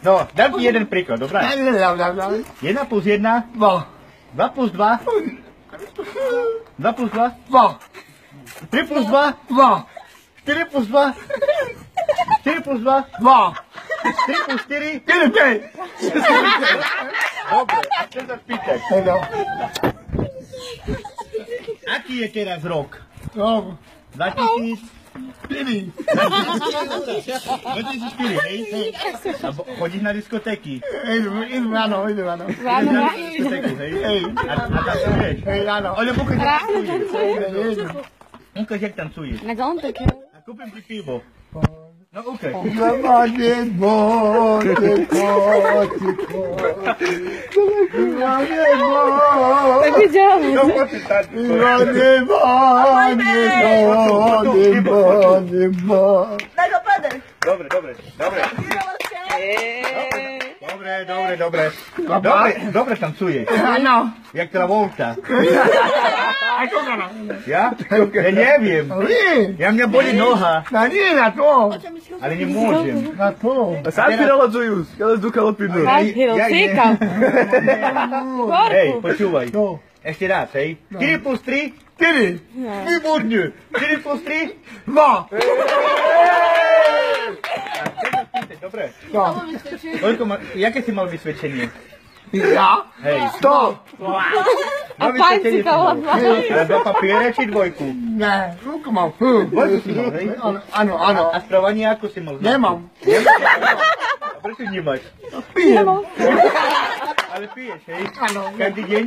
No, dám ti jeden príklad, dobré? 1 plus 1? 2 plus 2? 2 plus 2? 3 plus 2? 4 plus 2? 4 plus 2? 3 plus 4? Dobre, a chcem sa spýtať. Aký je teraz rok? 2004, hej? A chodíš na diskotéky? Ráno. Ideš na diskotéku, hej? A tancuješ? Alebo keď tancuješ? Ukáž, jak tancuješ. A kúpim ti pivo. No ukáž. Tak idziemy. No poďte tancuješ. Daj go padaj. Dobre tancuješ. Áno. Jak Travolta. Ako kana? Ja? Ja neviem. Ja mňa boli noha, Nie na to. ale nemôžem. Na to. Sad piralađuju, kada su kalopinu. Rádio, cíkam. Hej, počúvaj. Ešte raz, hej. 4 plus 3? 4. Výborne. 4 plus 3? 2. Dobre. Jaké si mal vysvedčenie? Ja? Hej. 100. A pancika ładna. Ale do papiera či dvojku? Ne, ruku mám. Dvojku si mal, hej? Áno. A správanie ako si mal? Nemám. A prečo nemáš? Pijem. Ale piješ, hej? Áno. Každý deň?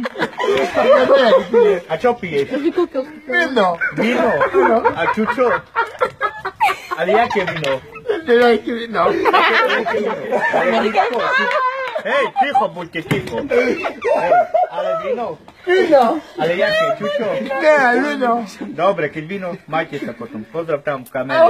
A čo piješ? Víno. Víno? A čučo? Ale jaké víno? Víno. Hej, ticho buďte, ticho. Hej, ale víno? Víno. Ale jaké, čučo? Ne, víno. Dobre, keď víno, majte sa potom. Pozdrav tam v kamere.